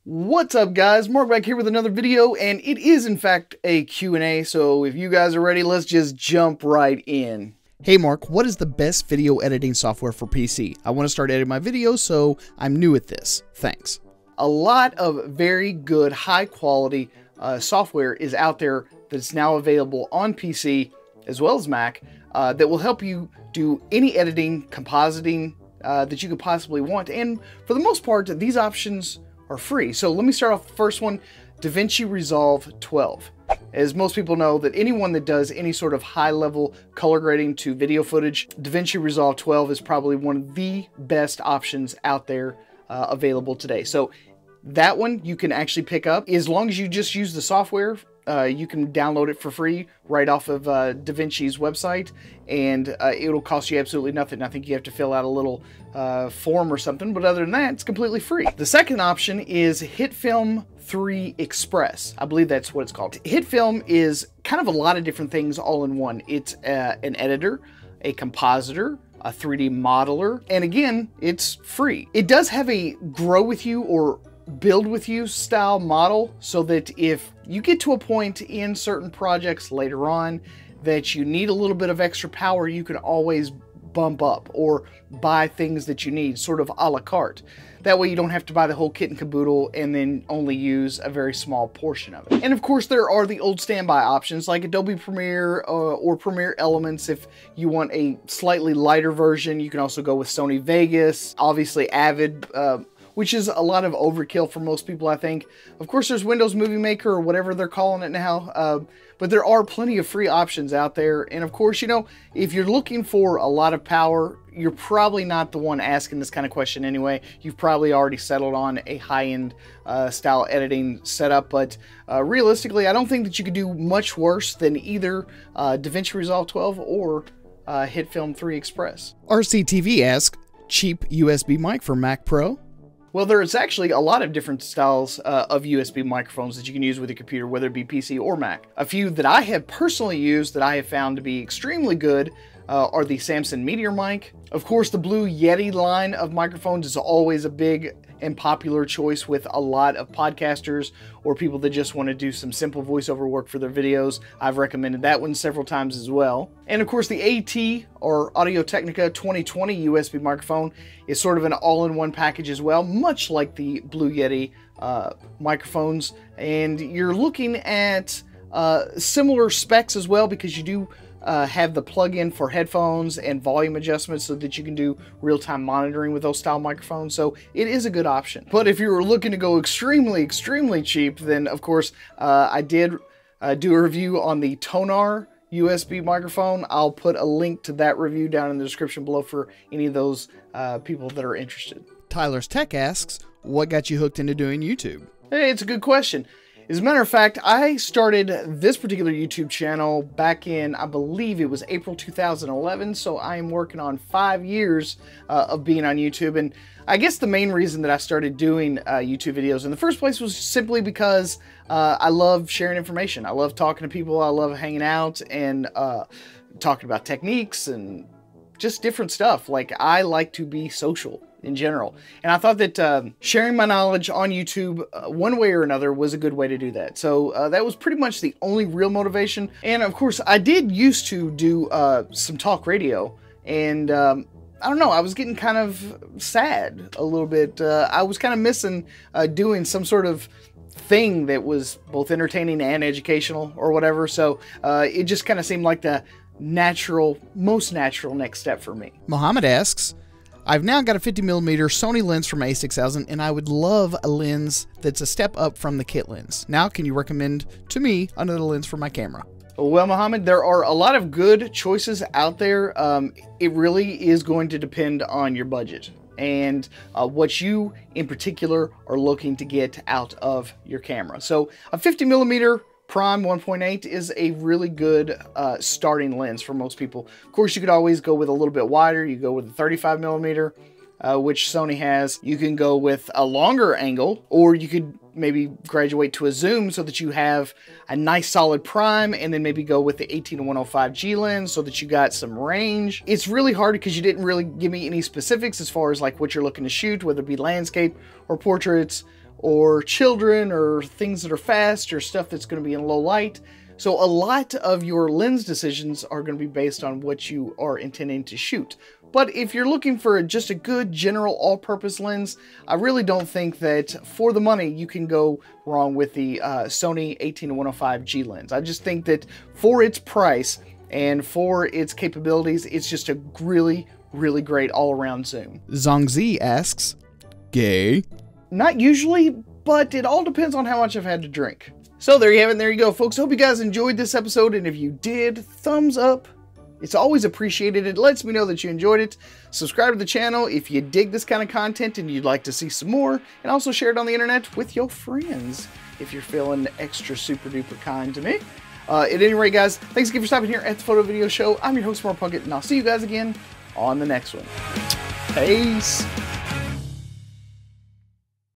What's up, guys? Mark back here with another video, and it is in fact a Q&A, so if you guys are ready, let's just jump right in. Hey Mark, what is the best video editing software for PC? I want to start editing my videos, so I'm new at this. Thanks. A lot of very good, high quality software is out there that's now available on PC as well as Mac that will help you do any editing, compositing that you could possibly want. And for the most part, these options are free. So let me start off the first one, DaVinci Resolve 12. As most people know, that anyone that does any sort of high-level color grading to video footage, DaVinci Resolve 12 is probably one of the best options out there available today. So that one you can actually pick up. As long as you just use the software, you can download it for free right off of DaVinci's website, and it'll cost you absolutely nothing. I think you have to fill out a little form or something, but other than that, it's completely free. The second option is HitFilm 3 Express. I believe that's what it's called. HitFilm is kind of a lot of different things all in one. It's an editor, a compositor, a 3D modeler, and again, it's free. It does have a grow with you or build with you style model, so that if you get to a point in certain projects later on that you need a little bit of extra power, you can always bump up or buy things that you need, sort of a la carte. That way you don't have to buy the whole kit and caboodle and then only use a very small portion of it. And of course there are the old standby options like Adobe Premiere or Premiere Elements. If you want a slightly lighter version, you can also go with Sony Vegas, obviously Avid, which is a lot of overkill for most people, I think. Of course, there's Windows Movie Maker or whatever they're calling it now, but there are plenty of free options out there. And of course, you know, if you're looking for a lot of power, you're probably not the one asking this kind of question anyway. You've probably already settled on a high-end style editing setup, but realistically, I don't think that you could do much worse than either DaVinci Resolve 12 or HitFilm 3 Express. RCTV asks, cheap USB mic for Mac Pro? Well, there's actually a lot of different styles of USB microphones that you can use with your computer, whether it be PC or Mac. A few that I have personally used that I have found to be extremely good are the Samson Meteor mic. Of course, the Blue Yeti line of microphones is always a big and popular choice with a lot of podcasters or people that just want to do some simple voiceover work for their videos. I've recommended that one several times as well. And of course, the AT or Audio-Technica 2020 USB microphone is sort of an all-in-one package as well, much like the Blue Yeti microphones. And you're looking at similar specs as well, because you do have the plug-in for headphones and volume adjustments so that you can do real-time monitoring with those style microphones. So it is a good option. But if you were looking to go extremely cheap, then of course I did do a review on the Tonar USB microphone. I'll put a link to that review down in the description below for any of those people that are interested. Tyler's Tech asks, what got you hooked into doing YouTube? Hey, it's a good question. As a matter of fact, I started this particular YouTube channel back in, I believe it was April 2011, so I am working on 5 years of being on YouTube. And I guess the main reason that I started doing YouTube videos in the first place was simply because I love sharing information. I love talking to people, I love hanging out and talking about techniques and just different stuff. Like, I like to be social in general. And I thought that sharing my knowledge on YouTube one way or another was a good way to do that. So that was pretty much the only real motivation. And of course, I did used to do some talk radio, and I don't know, I was getting kind of sad a little bit. I was kind of missing doing some sort of thing that was both entertaining and educational or whatever. So it just kind of seemed like the most natural next step for me. Mohammed asks, I've now got a 50mm Sony lens from A6000, and I would love a lens that's a step up from the kit lens. Now, can you recommend to me another lens for my camera? Well, Mohammed, there are a lot of good choices out there. It really is going to depend on your budget and what you in particular are looking to get out of your camera. So a 50mm Prime 1.8 is a really good starting lens for most people. Of course, you could always go with a little bit wider. You go with a 35mm, which Sony has. You can go with a longer angle, or you could maybe graduate to a zoom so that you have a nice solid prime, and then maybe go with the 18-105G lens so that you got some range. It's really hard because you didn't really give me any specifics as far as like what you're looking to shoot, whether it be landscape or portraits or children or things that are fast or stuff that's going to be in low light. So a lot of your lens decisions are going to be based on what you are intending to shoot. But if you're looking for just a good general all-purpose lens, I really don't think that for the money you can go wrong with the Sony 18-105G lens. I just think that for its price and for its capabilities, it's just a really, really great all-around zoom. Zongzi asks, gay? Not usually, but it all depends on how much I've had to drink. So there you have it, and there you go, folks. Hope you guys enjoyed this episode, and if you did, thumbs up. It's always appreciated. It lets me know that you enjoyed it. Subscribe to the channel if you dig this kind of content and you'd like to see some more, and also share it on the internet with your friends if you're feeling extra super duper kind to me. At any rate, guys, thanks again for stopping here at the Photo Video Show. I'm your host, Mark Puckett, and I'll see you guys again on the next one. Peace.